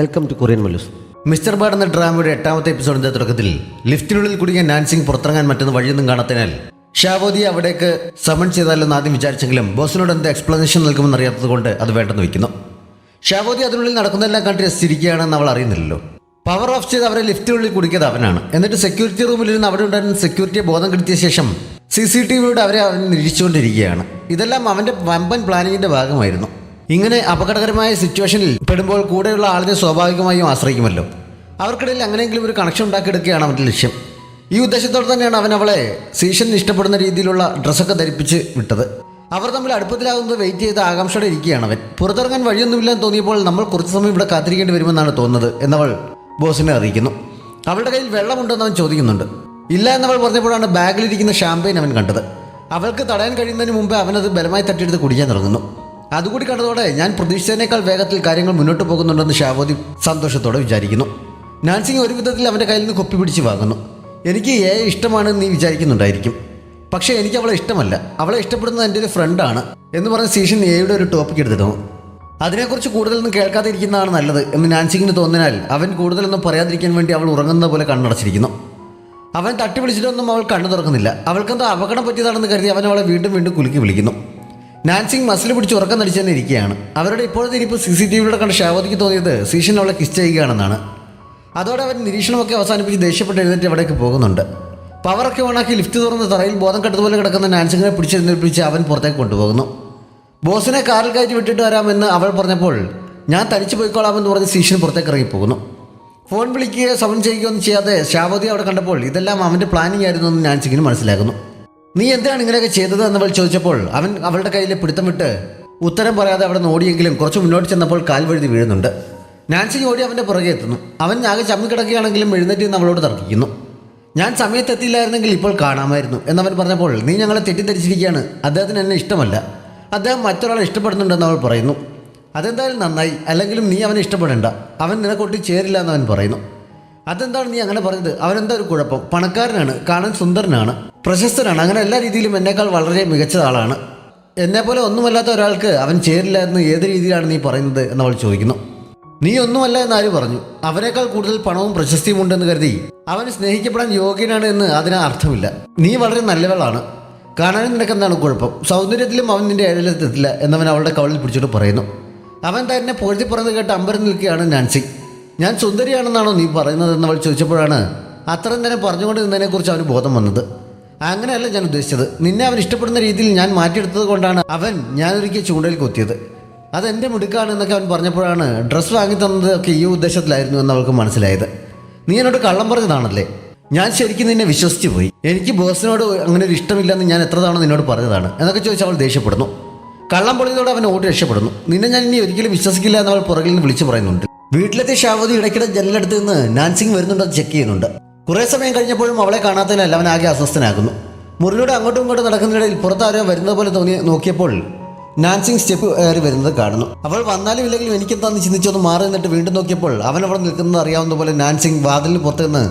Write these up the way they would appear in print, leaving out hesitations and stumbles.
Welcome to Korean Mallus. Mister bad എന്ന ഡ്രാമയുടെ 8ാമത്തെ എപ്പിസോഡിന്റെ തുടക്കത്തിൽ ലിഫ്റ്റിനുള്ളിൽ കുടുങ്ങിയ നാൻസിങ് പുറത്തിറങ്ങാൻ മറ്റൊന്ന് വഴിയൊന്നും കാണാത്തതിനാൽ ഷാവോദിയെ അവിടേക്ക് സമൺ ചെയ്താലെന്ന് ആദ്യം വിചാരിച്ചെങ്കിലും ബോസിനോട് എന്ത് എക്സ്പ്ലനേഷൻ നൽകുമെന്ന് അറിയാത്തത് കൊണ്ട് അത് വേണ്ടെന്ന് വയ്ക്കുന്നു. ഷാവോദി അതിനുള്ളിൽ നടക്കുന്നതെല്ലാം കണ്ട് രസിച്ചിരിക്കുകയാണെന്ന് അവൾ അറിയുന്നില്ലല്ലോ. പവർ ഓഫ് ചെയ്ത് അവരെ ലിഫ്റ്റിനുള്ളിൽ കുടുക്കിയത് അവനാണ്. എന്നിട്ട് സെക്യൂരിറ്റി റൂമിലിരുന്ന് അവിടെ ഉണ്ടായിരുന്ന സെക്യൂരിറ്റിയെ ബോധം കെടുത്തിയ ശേഷം CCTVയുടെ അവൻ നിരീക്ഷിച്ചുകൊണ്ടിരിക്കുകയാണ്. ഇതെല്ലാം അവൻ്റെ വമ്പൻ പ്ലാനിങ്ങിന്റെ ഭാഗമായിരുന്നു. ഇങ്ങനെ അപകടകരമായ സിറ്റുവേഷനിൽ പെടുമ്പോൾ കൂടെയുള്ള ആളിനെ സ്വാഭാവികമായും ആശ്രയിക്കുമല്ലോ. അവർക്കിടയിൽ അങ്ങനെയെങ്കിലും ഒരു കണക്ഷൻ ഉണ്ടാക്കിയെടുക്കുകയാണ് അവൻ്റെ ലക്ഷ്യം. ഈ ഉദ്ദേശത്തോടെ തന്നെയാണ് അവൻ അവളെ സീഷൻ ഇഷ്ടപ്പെടുന്ന രീതിയിലുള്ള ഡ്രസ്സൊക്കെ ധരിപ്പിച്ച് വിട്ടത്. അവർ തമ്മിൽ അടുപ്പത്തിലാകുന്നത് വെയിറ്റ് ചെയ്ത് ആകാംക്ഷയോടെ ഇരിക്കുകയാണ് അവൻ. പുറത്തിറങ്ങാൻ വഴിയൊന്നുമില്ലെന്ന് തോന്നിയപ്പോൾ നമ്മൾ കുറച്ച് സമയം ഇവിടെ കാത്തിരിക്കേണ്ടി വരുമെന്നാണ് തോന്നുന്നത് എന്നവൾ ബോസിനെ അറിയിക്കുന്നു. അവളുടെ കയ്യിൽ വെള്ളമുണ്ടെന്ന് അവൻ ചോദിക്കുന്നുണ്ട്. ഇല്ല എന്നവൾ പറഞ്ഞപ്പോഴാണ് ബാഗിലിരിക്കുന്ന ഷാമ്പയിൻ അവൻ കണ്ടത്. അവൾക്ക് തടയാൻ കഴിയുന്നതിന് മുമ്പേ അവനത് ബലമായി തട്ടിയെടുത്ത് കുടിക്കാൻ തുടങ്ങുന്നു. അതുകൂടി കണ്ടതോടെ ഞാൻ പ്രതീക്ഷിച്ചതിനേക്കാൾ വേഗത്തിൽ കാര്യങ്ങൾ മുന്നോട്ട് പോകുന്നുണ്ടെന്ന് ഷാവോദി സന്തോഷത്തോടെ വിചാരിക്കുന്നു. നാൻസിങ് ഒരു വിധത്തിൽ അവൻ്റെ കയ്യിൽ നിന്ന് കൊപ്പി പിടിച്ച് വാങ്ങുന്നു. എനിക്ക് ഇഷ്ടമാണെന്ന് നീ വിചാരിക്കുന്നുണ്ടായിരിക്കും, പക്ഷേ എനിക്ക് അവളെ ഇഷ്ടമല്ല. അവളെ ഇഷ്ടപ്പെടുന്നത് എൻ്റെ ഒരു ഫ്രണ്ടാണ് എന്ന് പറഞ്ഞ് സീഷൻ എയുടെ ഒരു ടോപ്പിക് എടുത്തിടുന്നു. അതിനെക്കുറിച്ച് കൂടുതലൊന്നും കേൾക്കാതെ ഇരിക്കുന്നതാണ് നല്ലത് എന്ന് നാൻസിങ്ങിന് തോന്നിനാൽ അവൻ കൂടുതലൊന്നും പറയാതിരിക്കാൻ വേണ്ടി അവൾ ഉറങ്ങുന്ന പോലെ കണ്ണടച്ചിരിക്കുന്നു. അവൻ തട്ടി വിളിച്ചിട്ടൊന്നും അവൾ കണ്ണു തുറക്കുന്നില്ല. അവൾക്കെന്തോ അപകടം പറ്റിയതാണെന്ന് കരുതി അവൻ അവളെ വീണ്ടും വീണ്ടും കുലുക്കി വിളിക്കുന്നു. നാൻസിങ് മസിൽ പിടിച്ച് ഉറക്കം നടിച്ചു തന്നെ ഇരിക്കുകയാണ്. അവരുടെ ഇപ്പോഴത്തെ ഇരിപ്പ് CCTVയിലൂടെ കണ്ട ഷാവോദിക്ക് തോന്നിയത് സീഷൻ അവളെ കിസ് ചെയ്യുകയാണെന്നാണ്. അതോടെ അവൻ നിരീക്ഷണമൊക്കെ അവസാനിപ്പിച്ച് ദേഷ്യപ്പെട്ട് എഴുന്നേറ്റ് അവിടേക്ക് പോകുന്നുണ്ട്. പവറൊക്കെ ഓണാക്കി ലിഫ്റ്റ് തുറന്ന് തറയിൽ ബോധം കെട്ടതുപോലെ കിടക്കുന്ന നാൻസിങ്ങിനെ പിടിച്ചെഴുന്നേൽപ്പിച്ച് അവൻ പുറത്തേക്ക് കൊണ്ടുപോകുന്നു. ബോസിനെ കാറിൽ കയറ്റി വിട്ടിട്ട് വരാമെന്ന് അവൾ പറഞ്ഞപ്പോൾ ഞാൻ തനിച്ച് പോയിക്കോളാമെന്ന് പറഞ്ഞ് സീഷൻ പുറത്തേക്ക് ഇറങ്ങിപ്പോകുന്നു. ഫോൺ വിളിക്കുകയോ സമൺ ചെയ്യുകയൊന്നും ചെയ്യാതെ ഷാവോദി അവിടെ കണ്ടപ്പോൾ ഇതെല്ലാം അവൻ്റെ പ്ലാനിങ് ആയിരുന്നു എന്ന് നാൻസിങ്ങിന് മനസ്സിലാകുന്നു. നീ എന്താണ് ഇങ്ങനെയൊക്കെ ചെയ്തത് എന്നവൾ ചോദിച്ചപ്പോൾ അവൻ അവളുടെ കയ്യിൽ പിടുത്തം വിട്ട് ഉത്തരം പറയാതെ അവിടെ നിന്ന് ഓടിയെങ്കിലും കുറച്ച് മുന്നോട്ട് ചെന്നപ്പോൾ കാൽ വഴുതി വീഴുന്നുണ്ട്. നാൻസിങ് ഓടി അവൻ്റെ പുറകെ എത്തുന്നു. അവൻ ആകെ ചമ്മിക്കിടക്കുകയാണെങ്കിലും എഴുന്നേറ്റ് നിന്ന് അവളോട് തർക്കിക്കുന്നു. ഞാൻ സമയത്തെത്തിയില്ലായിരുന്നെങ്കിൽ ഇപ്പോൾ കാണാമായിരുന്നു എന്നവൻ പറഞ്ഞപ്പോൾ നീ ഞങ്ങളെ തെറ്റിദ്ധരിച്ചിരിക്കുകയാണ്. അദ്ദേഹത്തിന് എന്നെ ഇഷ്ടമല്ല, അദ്ദേഹം മറ്റൊരാളെ ഇഷ്ടപ്പെടുന്നുണ്ടെന്ന് അവൾ പറയുന്നു. അതെന്തായാലും നന്നായി, അല്ലെങ്കിലും നീ അവനെ ഇഷ്ടപ്പെടേണ്ട, അവൻ നിനക്കൊട്ടി ചേരില്ല എന്നവൻ പറയുന്നു. അതെന്താണ് നീ അങ്ങനെ പറഞ്ഞത്? അവനെന്താ ഒരു കുഴപ്പം? പണക്കാരനാണ്, കാണാൻ സുന്ദരനാണ്, പ്രശസ്തനാണ്, അങ്ങനെ എല്ലാ രീതിയിലും എന്നേക്കാൾ വളരെ മികച്ച ആളാണ്. എന്നെപ്പോലെ ഒന്നുമല്ലാത്ത ഒരാൾക്ക് അവൻ ചേരില്ല എന്ന് ഏത് രീതിയിലാണ് നീ പറയുന്നത് എന്നവൾ ചോദിക്കുന്നു. നീ ഒന്നുമല്ല എന്നാര് പറഞ്ഞു? അവനേക്കാൾ കൂടുതൽ പണവും പ്രശസ്തിയും ഉണ്ടെന്ന് കരുതി അവൻ സ്നേഹിക്കപ്പെടാൻ യോഗ്യനാണ് എന്ന് അതിന് അർത്ഥമില്ല. നീ വളരെ നല്ലവളാണ്, കാണാനും നിനക്കെന്താണ് കുഴപ്പം? സൗന്ദര്യത്തിലും അവൻ നിന്റെ ഏഴലെത്തില്ല എന്നവൻ അവളുടെ കവളിൽ പിടിച്ചിട്ട് പറയുന്നു. അവൻ തന്നെ പൊഴുതി പറയുന്നത് കേട്ട് അമ്പരം നിൽക്കുകയാണ് നാൻസി. ഞാൻ സുന്ദരിയാണെന്നാണോ നീ പറയുന്നതെന്ന് അവൾ ചോദിച്ചപ്പോഴാണ് അത്രയും തന്നെ പറഞ്ഞുകൊണ്ട് നിന്നതിനെക്കുറിച്ച് അവന് ബോധം വന്നത്. അങ്ങനെയല്ല ഞാൻ ഉദ്ദേശിച്ചത്. നിന്നെ അവൻ ഇഷ്ടപ്പെടുന്ന രീതിയിൽ ഞാൻ മാറ്റിയെടുത്തത് കൊണ്ടാണ് അവൻ ഞാനൊരിക്കൽ ചൂണ്ടയിൽ കൊത്തിയത്. അതെൻ്റെ മിടുക്കാണ് എന്നൊക്കെ അവൻ പറഞ്ഞപ്പോഴാണ് ഡ്രസ്സ് വാങ്ങി തന്നതൊക്കെ ഈ ഉദ്ദേശത്തിലായിരുന്നു എന്ന് അവൾക്ക് മനസ്സിലായത്. നീ എന്നോട് കള്ളം പറഞ്ഞതാണല്ലേ? ഞാൻ ശരിക്കും നിന്നെ വിശ്വസിച്ച് പോയി. എനിക്ക് ബോസിനോട് അങ്ങനെ ഒരു ഇഷ്ടമില്ലെന്ന് ഞാൻ എത്ര തവണ നിന്നോട് പറഞ്ഞതാണ് എന്നൊക്കെ ചോദിച്ച് അവൾ ദേഷ്യപ്പെടുന്നു. കള്ളം പൊളിയതോടെ അവൻ ഓടി രക്ഷപ്പെടുന്നു. നിന്നെ ഞാൻ ഇനി ഒരിക്കലും വിശ്വസിക്കില്ല എന്ന് അവൾ പുറകിൽ നിന്ന് വിളിച്ചു പറയുന്നുണ്ട്. വീട്ടിലെത്തിയ ഷാവോദി ഇടയ്ക്കിടെ ജനലെടുത്ത് നിന്ന് നാൻസിങ് വരുന്നുണ്ടെന്ന് ചെക്ക് ചെയ്യുന്നുണ്ട്. കുറേ സമയം കഴിഞ്ഞപ്പോഴും അവളെ കാണാത്തതിനാൽ അവൻ ആകെ അസ്വസ്ഥനാകുന്നു. മുറിലൂടെ അങ്ങോട്ടും ഇങ്ങോട്ടും നടക്കുന്നതിനിടയിൽ പുറത്താരോ വരുന്നത് പോലെ നോക്കിയപ്പോൾ നാൻസിങ് സ്റ്റെപ്പ് കയറി വരുന്നത് കാണുന്നു. അവൾ വന്നാലും ഇല്ലെങ്കിലും എനിക്കെന്താന്ന് ചിന്തിച്ചൊന്ന് മാറി നിന്നിട്ട് വീണ്ടും നോക്കിയപ്പോൾ അവൻ അവിടെ നിൽക്കുന്നത് അറിയാവുന്ന പോലെ നാൻസിങ് വാതിലിന് പുറത്ത് നിന്ന്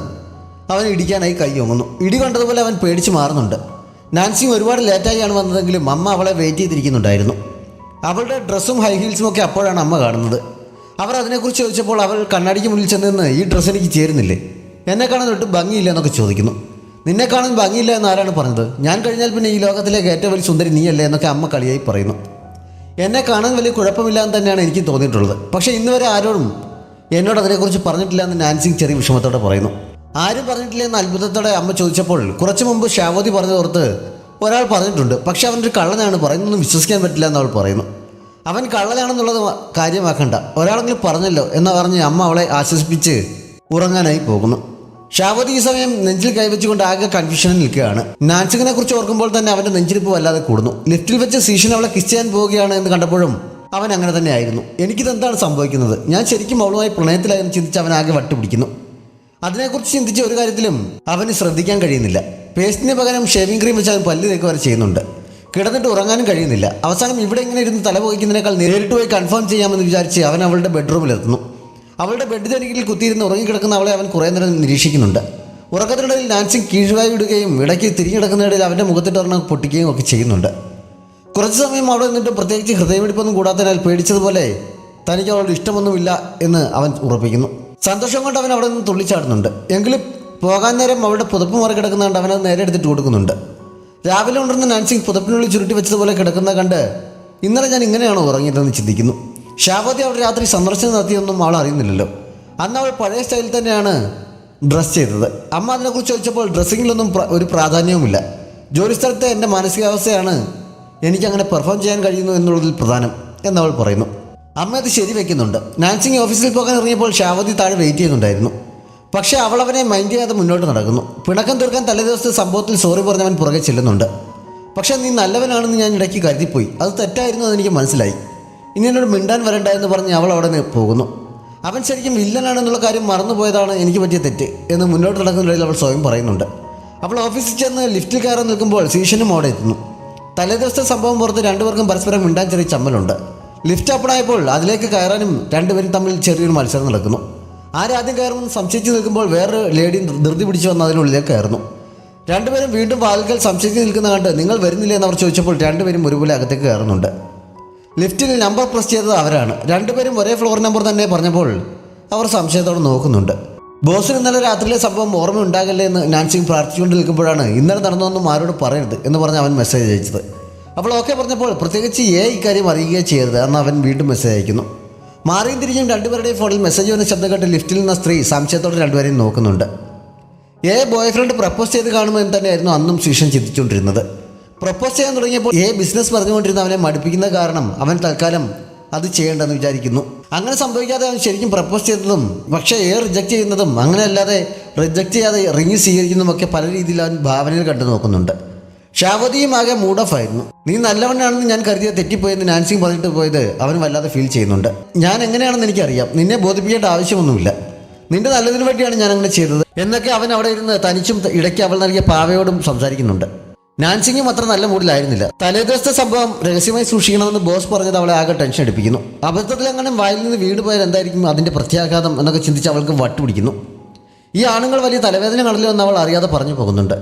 അവൻ ഇടിക്കാനായി കൈ ഓങ്ങുന്നു. ഇടി കണ്ടതുപോലെ അവൻ പേടിച്ച് മാറുന്നുണ്ട്. നാൻസിങ് ഒരുപാട് ലേറ്റായാണ് വന്നതെങ്കിലും അമ്മ അവളെ വെയിറ്റ് ചെയ്തിരിക്കുന്നുണ്ടായിരുന്നു. അവളുടെ ഡ്രസ്സും ഹൈ ഹീൽസും ഒക്കെ അപ്പോഴാണ് അമ്മ കാണുന്നത്. അവർ അതിനെക്കുറിച്ച് ചോദിച്ചപ്പോൾ അവൾ കണ്ണാടിക്ക് മുന്നിൽ ചെന്ന് ഈ ഡ്രസ്സ് എനിക്ക് ചേരുന്നില്ലേ, എന്നെ കാണാൻ ഒട്ടും ഭംഗിയില്ല എന്നൊക്കെ ചോദിക്കുന്നു. നിന്നെ കാണാൻ ഭംഗിയില്ല എന്ന് ആരാണ് പറഞ്ഞത്? ഞാൻ കഴിഞ്ഞാൽ പിന്നെ ഈ ലോകത്തിലേക്ക് ഏറ്റവും വലിയ സുന്ദരി നീയല്ലേ എന്നൊക്കെ അമ്മ കളിയായി പറയുന്നു. എന്നെ കാണാൻ വലിയ കുഴപ്പമില്ല എന്ന് തന്നെയാണ് എനിക്ക് തോന്നിയിട്ടുള്ളത്, പക്ഷേ ഇന്ന് വരെ ആരോടും എന്നോട് അതിനെക്കുറിച്ച് പറഞ്ഞിട്ടില്ല എന്ന് നാൻസിങ് ചെറിയ വിഷമത്തോടെ പറയുന്നു. ആരും പറഞ്ഞിട്ടില്ല എന്ന് അത്ഭുതത്തോടെ അമ്മ ചോദിച്ചപ്പോൾ കുറച്ചു മുമ്പ് ഷാവോദി പറഞ്ഞതോർത്ത് ഒരാൾ പറഞ്ഞിട്ടുണ്ട്, പക്ഷെ അവൻ്റെ കള്ളനാണ്, പറയുന്നൊന്നും വിശ്വസിക്കാൻ പറ്റില്ല എന്ന് അവൾ പറയുന്നു. അവൻ കള്ളനാണെന്നുള്ളത് കാര്യമാക്കണ്ട, ഒരാളെങ്കിലും പറഞ്ഞല്ലോ എന്ന് പറഞ്ഞ് അമ്മ അവളെ ആശ്വസിപ്പിച്ച് ഉറങ്ങാനായി പോകുന്നു. ഷാവോദി ഈ സമയം നെഞ്ചിൽ കൈവച്ചുകൊണ്ട് ആകെ കൺഫ്യൂഷനിൽ നിൽക്കുകയാണ്. നാൻസിങ്ങിനെ കുറിച്ച് ഓർക്കുമ്പോൾ തന്നെ അവൻ്റെ നെഞ്ചിരിപ്പ് വല്ലാതെ കൂടുന്നു. ലിഫ്റ്റിൽ വെച്ച് സീഷൻ അവളെ കിസ് ചെയ്യാൻ പോവുകയാണ് എന്ന് കണ്ടപ്പോഴും അവൻ അങ്ങനെ തന്നെ ആയിരുന്നു. എനിക്കിതെന്താണ് സംഭവിക്കുന്നത്? ഞാൻ ശരിക്കും അവളുമായി പ്രണയത്തിലായെന്ന് ചിന്തിച്ച് അവൻ ആകെ വട്ടുപിടിക്കുന്നു. അതിനെക്കുറിച്ച് ചിന്തിച്ച ഒരു കാര്യത്തിലും അവന് ശ്രദ്ധിക്കാൻ കഴിയുന്നില്ല. പേസ്റ്റിന് പകരം ഷേവിംഗ് ക്രീം വെച്ച് അവൻ പല്ല് തേക്ക് വരെ ചെയ്യുന്നുണ്ട്. കിടന്നിട്ട് ഉറങ്ങാനും കഴിയുന്നില്ല. അവസാനം ഇവിടെ ഇങ്ങനെ ഇരുന്ന് തല പോയിക്കുന്നതിനേക്കാൾ നേരിട്ട് പോയി കൺഫേം ചെയ്യാമെന്ന് വിചാരിച്ച് അവൻ അവളുടെ ബെഡ്റൂമിലെത്തുന്നു. അവളുടെ ബെഡ് തനിക്കിൽ കുത്തിയിരുന്ന് ഉറങ്ങിക്കിടക്കുന്ന അവളെ അവൻ കുറേ നേരം നിരീക്ഷിക്കുന്നുണ്ട്. ഉറക്കത്തിനിടയിൽ നാൻസിങ് കീഴ്വായി വിടുകയും ഇടയ്ക്ക് തിരിഞ്ഞിടക്കുന്നതിനിടയിൽ അവൻ്റെ മുഖത്തിട്ടൊരെണ്ണം പൊട്ടിക്കുകയും ഒക്കെ ചെയ്യുന്നുണ്ട്. കുറച്ച് സമയം അവിടെ നിന്നിട്ട് പ്രത്യേകിച്ച് ഹൃദയമിടിപ്പൊന്നും കൂടാത്തതിനാൽ പേടിച്ചതുപോലെ തനിക്ക് അവളോട് ഇഷ്ടമൊന്നുമില്ല എന്ന് അവൻ ഉറപ്പിക്കുന്നു. സന്തോഷം കൊണ്ട് അവൻ അവിടെ നിന്ന് തുള്ളിച്ചാടുന്നുണ്ട്. എങ്കിലും പോകാൻ നേരം അവളുടെ പുതപ്പ് മാറി കിടക്കുന്നതുകൊണ്ട് അവനത് നേരെ എടുത്തിട്ട് കൊടുക്കുന്നുണ്ട്. രാവിലെ ഉണർന്ന നാൻസി പുതപ്പിനുള്ളിൽ ചുരുട്ടി വെച്ചതുപോലെ കിടക്കുന്നത് കണ്ട് ഇന്നലെ ഞാൻ ഇങ്ങനെയാണോ ഉറങ്ങിയതെന്ന് ചിന്തിക്കുന്നു. ഷാവതി അവിടെ രാത്രി സന്ദർശനം നടത്തിയൊന്നും അവൾ അറിയുന്നില്ലല്ലോ. അന്ന് അവൾ പഴയ സ്റ്റൈലിൽ തന്നെയാണ് ഡ്രസ്സ് ചെയ്തത്. അമ്മ അതിനെക്കുറിച്ച് ചോദിച്ചപ്പോൾ ഡ്രസ്സിങ്ങിലൊന്നും ഒരു പ്രാധാന്യവുമില്ല. ജോലിസ്ഥലത്തെ എൻ്റെ മാനസികാവസ്ഥയാണ് എനിക്കങ്ങനെ പെർഫോം ചെയ്യാൻ കഴിയുന്നു എന്നുള്ളതിൽ പ്രധാനം എന്നവൾ പറയുന്നു. അമ്മ അത് ശരിവെക്കുന്നുണ്ട്. നാൻസി ഓഫീസിൽ പോകാൻ ഇറങ്ങിയപ്പോൾ ഷാവതി താഴെ വെയിറ്റ് ചെയ്യുന്നുണ്ടായിരുന്നു. പക്ഷേ അവൾ അവനെ മൈൻഡ് ചെയ്യാതെ മുന്നോട്ട് നടക്കുന്നു. പിണക്കം തീർക്കാൻ തലേദിവസത്തെ സംഭവത്തിൽ സോറി പറഞ്ഞവൻ പുറകെ ചെല്ലുന്നുണ്ട്. പക്ഷേ നീ നല്ലവനാണെന്ന് ഞാൻ ഇടയ്ക്ക് കരുതിപ്പോയി, അത് തെറ്റായിരുന്നു അതെനിക്ക് മനസ്സിലായി, ഇനി എന്നോട് മിണ്ടാൻ വരണ്ട എന്ന് പറഞ്ഞ് അവൾ അവിടെ നിന്ന് പോകുന്നു. അവൻ ശരിക്കും വില്ലനാണെന്നുള്ള കാര്യം മറന്നുപോയതാണ് എനിക്ക് പറ്റിയ തെറ്റ് എന്ന് മുന്നോട്ട് നടക്കുന്നതിൽ അവൾ സ്വയം പറയുന്നുണ്ട്. അവൾ ഓഫീസിൽ ചെന്ന് ലിഫ്റ്റിൽ കയറാൻ നിൽക്കുമ്പോൾ സീഷനും അവിടെ എത്തുന്നു. തലേദിവസത്തെ സംഭവം പുറത്ത് രണ്ടുപേർക്കും പരസ്പരം മിണ്ടാൻ ചെറിയ ചമ്മലുണ്ട്. ലിഫ്റ്റ് ഓപ്പണായപ്പോൾ അതിലേക്ക് കയറാനും രണ്ടുപേരും തമ്മിൽ ചെറിയൊരു മത്സരം നടക്കുന്നു. ആരാദ്യം കയറുമെന്ന് സംശയിച്ച് നിൽക്കുമ്പോൾ വേറൊരു ലേഡി ധൃതി പിടിച്ച് വന്ന് അതിനുള്ളിലേക്ക് കയറുന്നു. രണ്ടുപേരും വീണ്ടും വാതിൽക്കൽ സംശയിച്ച് നിൽക്കുന്ന കണ്ട് നിങ്ങൾ വരുന്നില്ല എന്നവർ ചോദിച്ചപ്പോൾ രണ്ടുപേരും ഒരുപോലെ അകത്തേക്ക് കയറുന്നുണ്ട്. ലിഫ്റ്റിൽ നമ്പർ പ്രസ് ചെയ്തത് അവരാണ്. രണ്ടുപേരും ഒരേ ഫ്ലോർ നമ്പർ തന്നെ പറഞ്ഞപ്പോൾ അവർ സംശയത്തോടെ നോക്കുന്നുണ്ട്. ബോസിന് ഇന്നലെ രാത്രിയിലെ സംഭവം ഓർമ്മ ഉണ്ടാകല്ലേ എന്ന് നാൻസി പ്രാർത്ഥിച്ചുകൊണ്ട് നിൽക്കുമ്പോഴാണ് ഇന്നലെ നടന്നതൊന്നും ആരോട് പറയരുത് എന്ന് പറഞ്ഞ് അവൻ മെസ്സേജ് അയച്ചത്. അവൾ ഓക്കെ പറഞ്ഞപ്പോൾ പ്രത്യേകിച്ച് ഇക്കാര്യം അറിയുകയോ ചെയ്യരുത് എന്ന് അവൻ വീണ്ടും മെസ്സേജ് അയക്കുന്നു. മാറിയും തിരിഞ്ഞും രണ്ടുപേരുടെയും ഫോണിൽ മെസ്സേജ് വന്ന ശബ്ദം കേട്ട് ലിഫ്റ്റിൽ നിന്ന സ്ത്രീ സംശയത്തോടെ രണ്ടുപേരെയും നോക്കുന്നുണ്ട്. ബോയ് ഫ്രണ്ട് പ്രപ്പോസ് ചെയ്ത് കാണുമെന്ന് തന്നെയായിരുന്നു അന്നും സീഷൻ ചിന്തിച്ചുകൊണ്ടിരുന്നത്. പ്രപ്പോസ് ചെയ്യാൻ തുടങ്ങിയപ്പോൾ ബിസിനസ് പറഞ്ഞുകൊണ്ടിരുന്ന അവനെ മടുപ്പിക്കുന്ന കാരണം അവൻ തൽക്കാലം അത് ചെയ്യേണ്ടെന്ന് വിചാരിക്കുന്നു. അങ്ങനെ സംഭവിക്കാതെ അവൻ ശരിക്കും പ്രപ്പോസ് ചെയ്തതും പക്ഷേ റിജക്റ്റ് ചെയ്യുന്നതും അങ്ങനെയല്ലാതെ റിജക്റ്റ് ചെയ്യാതെ റിങ് സ്വീകരിക്കുന്നതുമൊക്കെ പല രീതിയിൽ അവൻ ഭാവനയിൽ കണ്ടു നോക്കുന്നുണ്ട്. ഷാവതിയും ആകെ മൂഡ് ഓഫ് ആയിരുന്നു. നീ നല്ലവനാണെന്ന് ഞാൻ കരുതിയ തെറ്റിപ്പോയെന്ന് നാൻസി പറഞ്ഞിട്ട് പോയത് അവൻ വല്ലാതെ ഫീൽ ചെയ്യുന്നുണ്ട്. ഞാൻ എങ്ങനെയാണെന്ന് എനിക്കറിയാം, നിന്നെ ബോധിപ്പിക്കേണ്ട ആവശ്യമൊന്നുമില്ല, നിന്റെ നല്ലതിന് വേണ്ടിയാണ് ഞാൻ അങ്ങനെ ചെയ്തത് എന്നൊക്കെ അവൻ അവിടെ ഇരുന്ന് തനിച്ചും ഇടയ്ക്ക് അവൾ നൽകിയ പാവയോടും സംസാരിക്കുന്നുണ്ട്. നാൻസിങ്ങും അത്ര നല്ല മൂഡിലായിരുന്നില്ല. തലേദിവസത്തെ സംഭവം രഹസ്യമായി സൂക്ഷിക്കണമെന്ന് ബോസ് പറഞ്ഞത് അവളെ ആകെ ടെൻഷൻ അടിപ്പിക്കുന്നു. അബദ്ധത്തിൽ അങ്ങനെ വായിൽ നിന്ന് വീട് പോയാൽ എന്തായിരിക്കും അതിൻ്റെ പ്രത്യാഘാതം എന്നൊക്കെ ചിന്തിച്ച് അവൾക്ക് വട്ടുപിടിക്കുന്നു. ഈ ആണുങ്ങൾ വലിയ തലവേദന കടലോ എന്ന് അവൾ അറിയാതെ പറഞ്ഞു പോകുന്നുണ്ട്.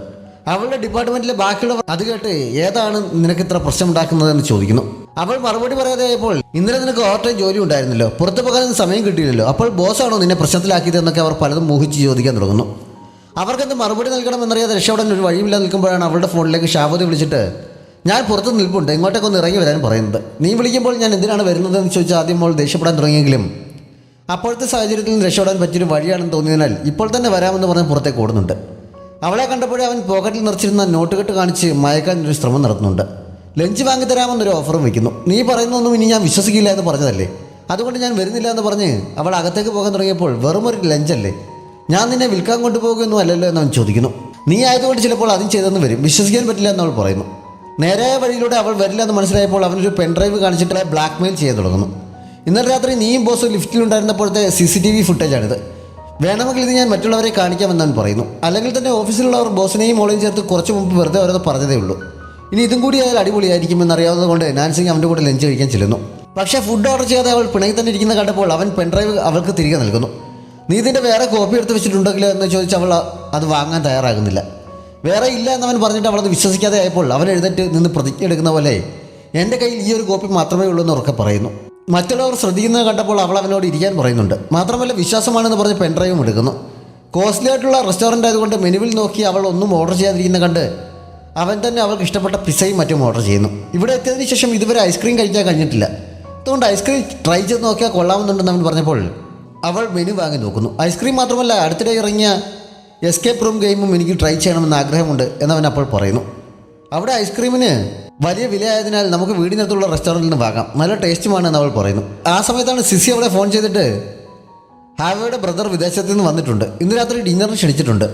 അവളുടെ ഡിപ്പാർട്ട്മെന്റിലെ ബാക്കിയുള്ളവർ അത് കേട്ട് ഏതാണ് നിനക്ക് ഇത്ര പ്രശ്നമുണ്ടാക്കുന്നതെന്ന് ചോദിക്കുന്നു. അവൾ മറുപടി പറയാതെ ആയപ്പോൾ ഇന്നലെ നിനക്ക് ഓവർ ടൈം ജോലി ഉണ്ടായിരുന്നല്ലോ, പുറത്തു പോകാനൊന്നും സമയം കിട്ടിയില്ലല്ലോ, അപ്പോൾ ബോസാണോ നിന്നെ പ്രശ്നത്തിലാക്കിയത് എന്നൊക്കെ അവർ പലതും മോഹിച്ച് ചോദിക്കാൻ തുടങ്ങുന്നു. അവർക്കെന്ത് മറുപടി നൽകണമെന്നറിയാതെ രക്ഷപ്പെടാൻ ഒരു വഴിയില്ലാതെ നിൽക്കുമ്പോഴാണ് അവളുടെ ഫോണിലേക്ക് ഷാവതി വിളിച്ചിട്ട് ഞാൻ പുറത്ത് നിൽപ്പുണ്ട്, ഇങ്ങോട്ടേക്ക് ഒന്ന് ഇറങ്ങി വരാൻ പറയുന്നത്. നീ വിളിക്കുമ്പോൾ ഞാൻ എന്തിനാണ് വരുന്നതെന്ന് ചോദിച്ചാൽ ആദ്യം അവൾ ദേഷ്യപ്പെടാൻ തുടങ്ങിയെങ്കിലും അപ്പോഴത്തെ സാഹചര്യത്തിൽ നിന്ന് രക്ഷപ്പെടാൻ പറ്റിയൊരു വഴിയാണെന്ന് തോന്നിയതിനാൽ ഇപ്പോൾ തന്നെ വരാമെന്ന് പറഞ്ഞ് പുറത്തേക്ക് ഓടുന്നുണ്ട്. അവളെ കണ്ടപ്പോഴേ അവൻ പോക്കറ്റിൽ നിറച്ചിരുന്ന നോട്ടുകെട്ട് കാണിച്ച് മയക്കാൻ ഒരു ശ്രമം നടത്തുന്നുണ്ട്. ലഞ്ച് വാങ്ങിത്തരാമെന്നൊരു ഓഫറും വയ്ക്കുന്നു. നീ പറയുന്നൊന്നും ഇനി ഞാൻ വിശ്വസിക്കില്ല എന്ന് പറഞ്ഞതല്ലേ, അതുകൊണ്ട് ഞാൻ വരുന്നില്ല എന്ന് പറഞ്ഞ് അവൾ അകത്തേക്ക് പോകാൻ തുടങ്ങിയപ്പോൾ വെറും ഒരു ലഞ്ചല്ലേ, ഞാൻ നിന്നെ വിൽക്കാൻ കൊണ്ടുപോകുമെന്നും അല്ലല്ലോ എന്നവൻ ചോദിക്കുന്നു. നീ ആയതുകൊണ്ട് ചിലപ്പോൾ അതും ചെയ്തെന്ന് വരും, വിശ്വസിക്കാൻ പറ്റില്ല എന്നവൾ പറയുന്നു. നേരായ വഴിയിലൂടെ അവൾ വരില്ല എന്ന് മനസ്സിലായപ്പോൾ അവനൊരു പെൻഡ്രൈവ് കാണിച്ചിട്ട് ബ്ലാക്ക് മെയിൽ ചെയ്യാൻ തുടങ്ങുന്നു. ഇന്നലെ രാത്രി നീയും ബോസ് ലിഫ്റ്റിലുണ്ടായിരുന്നപ്പോഴത്തെ CCTV ഫുട്ടേജാണിത്, വേണമെങ്കിൽ ഇത് ഞാൻ മറ്റുള്ളവരെ കാണിക്കാമെന്നവൻ പറയുന്നു. അല്ലെങ്കിൽ തന്നെ ഓഫീസിലുള്ളവർ ബോസിനെയും മോളെയും ചേർത്ത് കുറച്ച് മുമ്പ് വെറുതെ ഓരോന്ന് പറഞ്ഞതേ ഉള്ളൂ, ഇനി ഇതും കൂടി ആയാൽ അടിപൊളിയായിരിക്കുമെന്ന് അറിയാവുന്നത് കൊണ്ട് നാൻസി അവൻ്റെ കൂടെ ലഞ്ച് കഴിക്കാൻ ചെല്ലുന്നു. പക്ഷേ ഫുഡ് ഓർഡർ ചെയ്യാതെ അവൾ പിണങ്ങി തന്നെ ഇരിക്കുന്ന കണ്ടപ്പോൾ അവൻ പെൻഡ്രൈവ് അവൾക്ക് തിരികെ നൽകുന്നു. നീ ഇതിൻ്റെ വേറെ കോപ്പി എടുത്ത് വെച്ചിട്ടുണ്ടെങ്കിലോ എന്ന് ചോദിച്ച് അവൾ അത് വാങ്ങാൻ തയ്യാറാകുന്നില്ല. വേറെ ഇല്ല എന്നവൻ പറഞ്ഞിട്ട് അവളത് വിശ്വസിക്കാതെ ആയപ്പോൾ അവൻ എഴുന്നേറ്റ് നിന്ന് പ്രതിജ്ഞ എടുക്കുന്ന പോലെ എൻ്റെ കയ്യിൽ ഈ ഒരു കോപ്പി മാത്രമേ ഉള്ളൂ എന്ന് ഉറക്കെ പറയുന്നു. മറ്റുള്ളവർ ശ്രദ്ധിക്കുന്നത് കണ്ടപ്പോൾ അവൾ അവനോട് ഇരിക്കാൻ പറയുന്നുണ്ട്. മാത്രമല്ല വിശ്വാസമാണെന്ന് പറഞ്ഞ് പെൻഡ്രൈവും എടുക്കുന്നു. കോസ്റ്റ്ലി ആയിട്ടുള്ള റെസ്റ്റോറൻ്റ് ആയതുകൊണ്ട് മെനുവിൽ നോക്കി അവൾ ഒന്നും ഓർഡർ ചെയ്യാതിരിക്കുന്ന കണ്ട് അവൻ തന്നെ അവൾക്ക് ഇഷ്ടപ്പെട്ട പിസയും മറ്റും ഓർഡർ ചെയ്യുന്നു. ഇവിടെ എത്തിയതിന് ശേഷം ഇതുവരെ ഐസ്ക്രീം കഴിക്കാൻ കഴിഞ്ഞിട്ടില്ല, അതുകൊണ്ട് ഐസ്ക്രീം ട്രൈ ചെയ്ത് നോക്കിയാൽ കൊള്ളാമെന്നുണ്ടെന്ന് അവൻ പറഞ്ഞപ്പോൾ അവൾ മെനു വാങ്ങി നോക്കുന്നു. ഐസ്ക്രീം മാത്രമല്ല അടുത്തിടെ ഇറങ്ങിയ എസ്കേപ്പ് റൂം ഗെയിമും എനിക്ക് ട്രൈ ചെയ്യണമെന്ന് ആഗ്രഹമുണ്ട് എന്നവൻ അപ്പോൾ പറയുന്നു. അവിടെ ഐസ്ക്രീമിന് വലിയ വിലയായതിനാൽ നമുക്ക് വീടിനകത്തുള്ള റെസ്റ്റോറൻറ്റിൽ നിന്ന് വാങ്ങാം, നല്ല ടേസ്റ്റുമാണെന്ന് അവൾ പറയുന്നു. ആ സമയത്താണ് സിസി അവളെ ഫോൺ ചെയ്തിട്ട് ഹാവയുടെ ബ്രദർ വിദേശത്ത് നിന്ന് വന്നിട്ടുണ്ട്, ഇന്ന് രാത്രി ഡിന്നറിന് ക്ഷണിച്ചിട്ടുണ്ട്,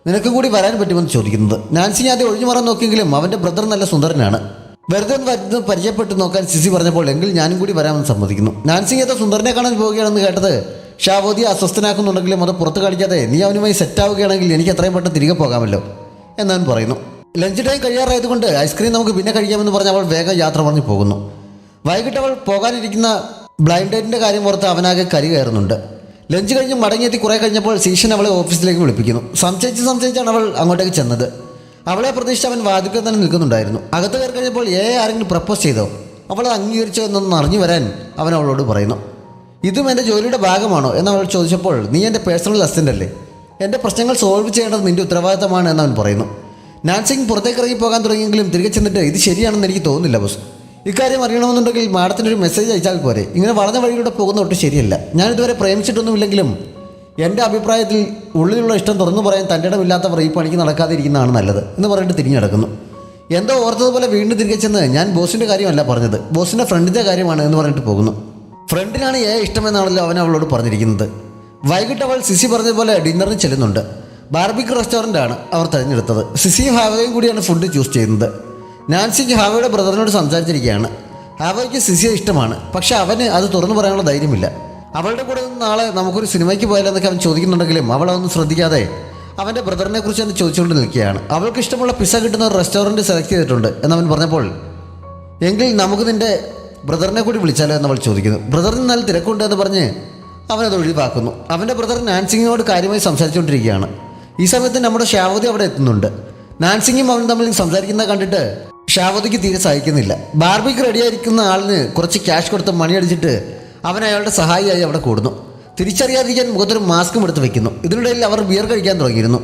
നിനക്ക് കൂടി വരാൻ പറ്റുമെന്ന് ചോദിക്കുന്നത്. നാൻസി ആദ്യം ഒഴിഞ്ഞു മാറാൻ നോക്കിയെങ്കിലും അവൻ്റെ ബ്രദർ നല്ല സുന്ദരനാണ്, വെറുതെ ഒന്ന് പരിചയപ്പെട്ട് നോക്കാൻ സിസി പറഞ്ഞപ്പോൾ എങ്കിൽ ഞാനും കൂടി വരാമെന്ന് സമ്മതിക്കുന്നു. നാൻസി ഏതോ സുന്ദരനെ കാണാൻ പോവുകയാണെന്ന് കേട്ടത് ഷാവോദിയെ അസ്വസ്ഥനാക്കുന്നുണ്ടെങ്കിലും അത് പുറത്ത് കാണിക്കാതെ നീ അവനുമായി സെറ്റാവുകയാണെങ്കിൽ എനിക്ക് എത്രയും പെട്ടെന്ന് തിരികെ പോകാമല്ലോ എന്നവൻ പറയുന്നു. ലഞ്ച് ടൈം കഴിയാറായതുകൊണ്ട് ഐസ്ക്രീം നമുക്ക് പിന്നെ കഴിക്കാമെന്ന് പറഞ്ഞ് അവൾ വേഗം യാത്ര പറഞ്ഞ് പോകുന്നു. വൈകിട്ട് അവൾ പോകാനിരിക്കുന്ന ബ്ലൈൻഡ് ഡേറ്റിൻ്റെ കാര്യം ഓർത്ത് അവനാകെ കരി കയറുന്നുണ്ട്. ലഞ്ച് കഴിഞ്ഞ് മടങ്ങിയെത്തി കുറേ കഴിഞ്ഞപ്പോൾ സീഷൻ അവളെ ഓഫീസിലേക്ക് വിളിപ്പിക്കുന്നു. സംശയിച്ചാണ് അവൾ അങ്ങോട്ടേക്ക് ചെന്നത്. അവളെ പ്രതീക്ഷിച്ച് അവൻ വാതിൽക്കൽ തന്നെ നിൽക്കുന്നുണ്ടായിരുന്നു. അകത്ത് കയറി കഴിഞ്ഞപ്പോൾ ആരെങ്കിലും പ്രപ്പോസ് ചെയ്തോ, അവൾ അത് അംഗീകരിച്ചോ എന്നൊന്ന് അറിഞ്ഞു വരാൻ അവൻ അവളോട് പറയുന്നു. ഇതും എൻ്റെ ജോലിയുടെ ഭാഗമാണോ എന്നവൾ ചോദിച്ചപ്പോൾ നീ എൻ്റെ പേഴ്സണൽ അസിസ്റ്റൻ്റ് അല്ലേ, എൻ്റെ പ്രശ്നങ്ങൾ സോൾവ് ചെയ്യേണ്ടത് നിൻ്റെ ഉത്തരവാദിത്തമാണ് എന്നവൻ പറയുന്നു. നാൻസിങ് പുറത്തേക്ക് ഇറങ്ങി പോകാൻ തുടങ്ങിയെങ്കിലും തിരികെ ചെന്നിട്ട് ഇത് ശരിയാണെന്ന് എനിക്ക് തോന്നുന്നില്ല ബോസ്. ഇക്കാര്യം അറിയണമെന്നുണ്ടെങ്കിൽ മാഡത്തിനൊരു മെസ്സേജ് അയച്ചാൽ പോരെ. ഇങ്ങനെ വളഞ്ഞ വഴിയിലൂടെ പോകുന്ന ഒട്ടും ശരിയല്ല. ഞാനിതുവരെ പ്രേമിച്ചിട്ടൊന്നുമില്ലെങ്കിലും എൻ്റെ അഭിപ്രായത്തിൽ ഉള്ളിലുള്ള ഇഷ്ടം തുറന്നു പറയാൻ തൻ്റെ ഇടമില്ലാത്തവർ ഈ പണിക്ക് നടക്കാതിരിക്കുന്നതാണ് നല്ലത് എന്ന് പറഞ്ഞിട്ട് തിരിഞ്ഞു നടക്കുന്നു. എന്തോ ഓർത്തതുപോലെ വീണ്ടും തിരികെ ചെന്ന് ഞാൻ ബോസിൻ്റെ കാര്യമല്ല പറഞ്ഞത്, ബോസിൻ്റെ ഫ്രണ്ടിൻ്റെ കാര്യമാണ് എന്ന് പറഞ്ഞിട്ട് പോകുന്നു. ഫ്രണ്ടിനാണ് ഇഷ്ടമെന്നാണല്ലോ അവൻ അവളോട് പറഞ്ഞിരിക്കുന്നത്. വൈകിട്ട് അവൾ സിസി പറഞ്ഞതുപോലെ ഡിന്നറിന് ചെല്ലുന്നുണ്ട്. ബാർബിക്യൂ റെസ്റ്റോറൻ്റാണ് അവർ തിരഞ്ഞെടുത്തത്. സിസിയും ഹാവയും കൂടിയാണ് ഫുഡ് ചൂസ് ചെയ്യുന്നത്. നാൻസിക്ക് ഹാവയുടെ ബ്രദറിനോട് സംസാരിച്ചിരിക്കുകയാണ്. ഹാവയ്ക്ക് സിസിയെ ഇഷ്ടമാണ്, പക്ഷെ അവന് അത് തുറന്നു പറയാനുള്ള ധൈര്യമില്ല. അവളുടെ കൂടെ നിന്ന് നാളെ നമുക്കൊരു സിനിമയ്ക്ക് പോയാലെന്നൊക്കെ അവൻ ചോദിക്കുന്നുണ്ടെങ്കിലും അവളൊന്നും ശ്രദ്ധിക്കാതെ അവൻ്റെ ബ്രദറിനെ കുറിച്ച് തന്നെ ചോദിച്ചുകൊണ്ട് നിൽക്കുകയാണ്. അവൾക്ക് ഇഷ്ടമുള്ള പിസ്സ കിട്ടുന്ന ഒരു റെസ്റ്റോറൻറ്റ് സെലക്ട് ചെയ്തിട്ടുണ്ട് എന്നവൻ പറഞ്ഞപ്പോൾ എങ്കിൽ നമുക്ക് നിൻ്റെ ബ്രദറിനെ കൂടി വിളിച്ചാലോ എന്നവൾ ചോദിക്കുന്നു. ബ്രദറിന് നല്ല തിരക്കുണ്ട് എന്ന് പറഞ്ഞ് അവനത് ഒഴിവാക്കുന്നു. അവൻ്റെ ബ്രദർ നാൻസിങ്ങിനോട് കാര്യമായി സംസാരിച്ചുകൊണ്ടിരിക്കുകയാണ്. ഈ സമയത്ത് നമ്മുടെ ഷാവതി അവിടെ എത്തുന്നുണ്ട്. നാൻസിങ്ങും അവനും തമ്മിൽ സംസാരിക്കുന്നത് കണ്ടിട്ട് ഷാവതിക്ക് തീരെ സഹിക്കുന്നില്ല. ബാർബിക്ക് റെഡിയായിരിക്കുന്ന ആളിന് കുറച്ച് ക്യാഷ് കൊടുത്ത് മണി അടിച്ചിട്ട് അവൻ അയാളുടെ സഹായിയായി അവിടെ കൂടുന്നു. തിരിച്ചറിയാതിരിക്കാൻ മുഖത്തൊരു മാസ്കും എടുത്ത് വെക്കുന്നു. ഇതിനിടയിൽ അവർ ബിയർ കഴിക്കാൻ തുടങ്ങിയിരുന്നു.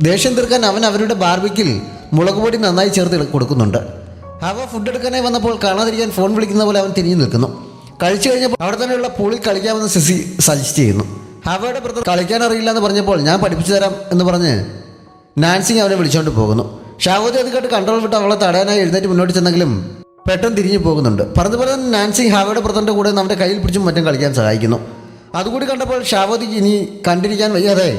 ദേഷ്യം തീർക്കാൻ അവൻ അവരുടെ ബാർബിക്കിൽ മുളക് പൊടി നന്നായി ചേർത്ത് കൊടുക്കുന്നുണ്ട്. അവ ഫുഡ് എടുക്കാനായി വന്നപ്പോൾ കാണാതിരിക്കാൻ ഫോൺ വിളിക്കുന്ന പോലെ അവൻ തിരിഞ്ഞു നിൽക്കുന്നു. കഴിച്ചു കഴിഞ്ഞപ്പോൾ അവിടെ തന്നെയുള്ള പൂളിൽ കളിക്കാമെന്ന് സിസി സജസ്റ്റ് ചെയ്യുന്നു. ഹവയുടെ ബ്രദർ കളിക്കാൻ അറിയില്ല എന്ന് പറഞ്ഞപ്പോൾ ഞാൻ പഠിപ്പിച്ചു തരാം എന്ന് പറഞ്ഞ് നാൻസിങ് അവനെ വിളിച്ചുകൊണ്ട് പോകുന്നു. ഷാവതി അത് കേട്ട് കൺട്രോൾ വിട്ട് അവളെ തടയാനായി എഴുന്നേറ്റ് മുന്നോട്ട് ചെന്നെങ്കിലും പെട്ടെന്ന് തിരിഞ്ഞു പോകുന്നുണ്ട്. പറഞ്ഞതുപോലെ തന്നെ നാൻസിങ് ഹാവയുടെ ബ്രദറിൻ്റെ കൂടെ നമ്മുടെ കയ്യിൽ പിടിച്ചും മറ്റും കളിക്കാൻ സഹായിക്കുന്നു. അതുകൂടി കണ്ടപ്പോൾ ഷാവതിക്ക് ഇനി കണ്ടിരിക്കാൻ വയ്യാതെ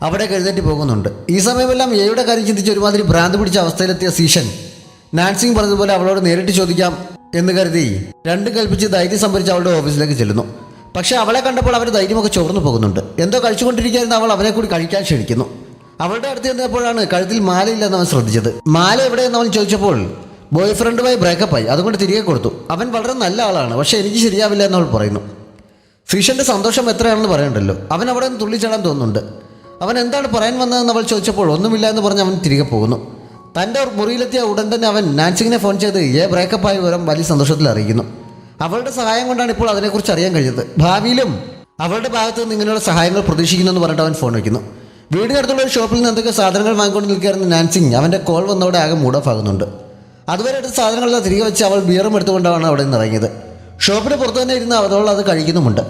അവിടെ എഴുന്നേറ്റ് പോകുന്നുണ്ട്. ഈ സമയമെല്ലാം എയുടെ കാര്യം ചിന്തിച്ച് ഒരുമാതിരി ഭ്രാന്ത് പിടിച്ച അവസ്ഥയിലെത്തിയ സീഷൻ നാൻസിങ് പറഞ്ഞതുപോലെ അവളോട് നേരിട്ട് ചോദിക്കാം എന്ന് കരുതി രണ്ടും കൽപ്പിച്ച് ധൈര്യം സംഭരിച്ച് അവളുടെ ഓഫീസിലേക്ക് ചെല്ലുന്നു. പക്ഷേ അവളെ കണ്ടപ്പോൾ അവർ ധൈര്യമൊക്കെ ചോർന്നു പോകുന്നുണ്ട്. എന്തോ കഴിച്ചുകൊണ്ടിരിക്കുന്ന അവൾ അവനെ കൂടി കഴിക്കാൻ ക്ഷണിക്കുന്നു. അവളുടെ അടുത്ത് ചെന്നപ്പോഴാണ് കഴുത്തിൽ മാലയില്ലെന്ന് അവൻ ശ്രദ്ധിച്ചത്. മാല എവിടെയെന്ന് അവൻ ചോദിച്ചപ്പോൾ ബോയ് ഫ്രണ്ടുമായി ബ്രേക്കപ്പായി, അതുകൊണ്ട് തിരികെ കൊടുത്തു. അവൻ വളരെ നല്ല ആളാണ്, പക്ഷേ എനിക്ക് ശരിയാവില്ല എന്നവൾ പറയുന്നു. ഫിഷന്റെ സന്തോഷം എത്രയാണെന്ന് പറയണ്ടല്ലോ. അവൻ അവിടെ നിന്ന് തുള്ളിച്ചാടാൻ തോന്നുന്നുണ്ട്. അവൻ എന്താണ് പറയാൻ വന്നതെന്ന് അവൾ ചോദിച്ചപ്പോൾ ഒന്നുമില്ല എന്ന് പറഞ്ഞ് അവൻ തിരികെ പോകുന്നു. തൻ്റെ മുറിയിലെത്തിയ ഉടൻ തന്നെ അവൻ നാൻസിങ്ങിനെ ഫോൺ ചെയ്ത് ബ്രേക്കപ്പായ വിവരം വലിയ സന്തോഷത്തിൽ അറിയിക്കുന്നു. അവളുടെ സഹായം കൊണ്ടാണ് ഇപ്പോൾ അതിനെക്കുറിച്ച് അറിയാൻ കഴിഞ്ഞത്. ഭാവിയിലും അവളുടെ ഭാഗത്ത് നിന്ന് ഇങ്ങനെയുള്ള സഹായങ്ങൾ പ്രതീക്ഷിക്കുന്നു എന്ന് പറഞ്ഞിട്ട് അവൻ ഫോൺ വയ്ക്കുന്നു. വീടിനടുത്തുള്ള ഒരു ഷോപ്പിൽ നിന്ന് എന്തൊക്കെ സാധനങ്ങൾ വാങ്ങിക്കൊണ്ട് നിൽക്കുകയായിരുന്ന നാൻസിങ് അവൻ്റെ കോൾ വന്നവിടെ ആകെ മൂഡ് ഓഫ് ആകുന്നുണ്ട്. അതുവരെ എടുത്ത സാധനങ്ങളെല്ലാം തിരികെ വെച്ച് അവൾ ബിയറും എടുത്തുകൊണ്ടാണ് അവിടെ നിന്ന് ഇറങ്ങിയത്. ഷോപ്പിന് പുറത്തു തന്നെ ഇരുന്ന് അവൾ അത് കഴിക്കുന്നുമുണ്ട്.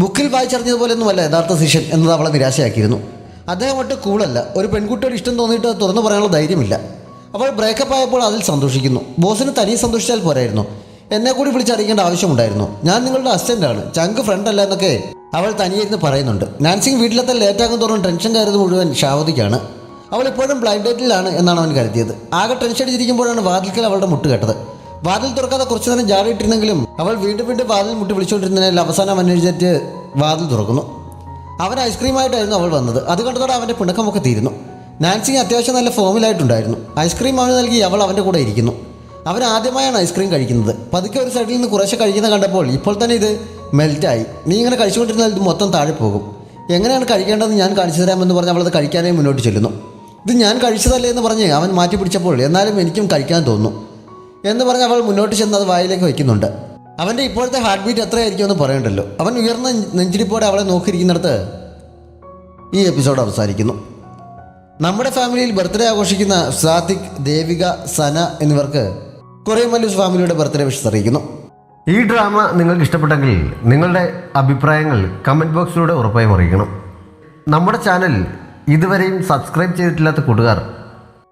ബുക്കിൽ വായിച്ചറിഞ്ഞതുപോലെയൊന്നുമല്ല യഥാർത്ഥ സീഷൻ എന്നത് അവളെ നിരാശയാക്കിയിരുന്നു. അദ്ദേഹം ഒട്ട് കൂളല്ല. ഒരു പെൺകുട്ടിയോട് ഇഷ്ടം തോന്നിയിട്ട് തുറന്നു പറയാനുള്ള ധൈര്യമില്ല. അവൾ ബ്രേക്കപ്പ് ആയപ്പോൾ അതിൽ സന്തോഷിക്കുന്നു. ബോസിന് തനിയെ സന്തോഷിച്ചാൽ പോരായിരുന്നു, എന്നെ കൂടി വിളിച്ചറിയിക്കേണ്ട ആവശ്യമുണ്ടായിരുന്നു. ഞാൻ നിങ്ങളുടെ അസിസ്റ്റൻ്റാണ്, ചങ്ക് ഫ്രണ്ട് അല്ല എന്നൊക്കെ അവൾ തനിയെ ഇരുന്ന് പറയുന്നുണ്ട്. നാൻസിങ് വീട്ടിലെത്താൻ ലേറ്റാകും തോറും ടെൻഷൻ കയറുന്നത് മുഴുവൻ ഷാവതിക്കാണ്. അവൾ ഇപ്പോഴും ബ്ലൈൻഡ് ഡേറ്റിലാണ് എന്നാണ് അവൻ കരുതിയത്. ആകെ ടെൻഷൻ അടിച്ചിരിക്കുമ്പോഴാണ് വാതിൽക്കൽ അവളുടെ മുട്ട് കേട്ടത്. വാതിൽ തുറക്കാതെ കുറച്ചു നേരം ജാറിയിട്ടിരുന്നെങ്കിലും അവൾ വീണ്ടും വാതിൽ മുട്ടി വിളിച്ചുകൊണ്ടിരുന്നതിനാൽ അവസാനം അവൻ എഴുന്നേറ്റ് വാതിൽ തുറക്കുന്നു. അവൻ ഐസ്ക്രീമായിട്ടായിരുന്നു അവൾ വന്നത്. അത് കണ്ടതോടെ അവൻ്റെ പിണക്കമൊക്കെ തീരുന്നു. നാൻസിങ് അത്യാവശ്യം നല്ല ഫോമിലായിട്ടുണ്ടായിരുന്നു. ഐസ്ക്രീം അവന് നൽകി അവൾ അവൻ്റെ കൂടെ ഇരിക്കുന്നു. അവൻ ആദ്യമായാണ് ഐസ്ക്രീം കഴിക്കുന്നത്. പതുക്കെ ഒരു സൈഡിൽ നിന്ന് കുറേശ്ശെ കഴിക്കുന്ന കണ്ടപ്പോൾ ഇപ്പോൾ തന്നെ ഇത് മെൽറ്റായി. നീ ഇങ്ങനെ കഴിച്ചുകൊണ്ടിരുന്നാൽ ഇത് മൊത്തം താഴെ പോകും. എങ്ങനെയാണ് കഴിക്കേണ്ടതെന്ന് ഞാൻ കാണിച്ചു തരാമെന്ന് പറഞ്ഞ് അവളത് കഴിക്കാനായി മുന്നോട്ട് ചെല്ലുന്നു. ഇത് ഞാൻ കഴിച്ചതല്ലേ എന്ന് പറഞ്ഞ് അവൻ മാറ്റി പിടിച്ചപ്പോൾ എന്നാലും എനിക്കും കഴിക്കാൻ തോന്നുന്നു എന്ന് പറഞ്ഞ് അവൾ മുന്നോട്ട് ചെന്ന് അത് വായിലേക്ക് വയ്ക്കുന്നുണ്ട്. അവൻ്റെ ഇപ്പോഴത്തെ ഹാർട്ട് ബീറ്റ് എത്രയായിരിക്കുമെന്ന് പറയണ്ടല്ലോ. അവൻ ഉയർന്ന നെഞ്ചിടിപ്പോടെ അവളെ നോക്കിയിരിക്കുന്നിടത്ത് ഈ എപ്പിസോഡ് അവസാനിക്കുന്നു. നമ്മുടെ ഫാമിലിയിൽ ബർത്ത്ഡേ ആഘോഷിക്കുന്ന സാത്വിക്, ദേവിക, സന എന്നിവർക്ക് കുറേ മല്ലൂസ് ഫാമിലിയുടെ ബർത്ത്ഡേ വിഷസ് അറിയിക്കുന്നു. ഈ ഡ്രാമ നിങ്ങൾക്ക് ഇഷ്ടപ്പെട്ടെങ്കിൽ നിങ്ങളുടെ അഭിപ്രായങ്ങൾ കമൻറ്റ് ബോക്സിലൂടെ ഉറപ്പായും അറിയിക്കണം. നമ്മുടെ ചാനൽ ഇതുവരെയും സബ്സ്ക്രൈബ് ചെയ്തിട്ടില്ലാത്ത കൂട്ടുകാർ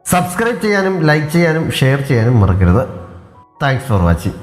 സബ്സ്ക്രൈബ് ചെയ്യാനും ലൈക്ക് ചെയ്യാനും ഷെയർ ചെയ്യാനും മറക്കരുത്. Thanks for watching.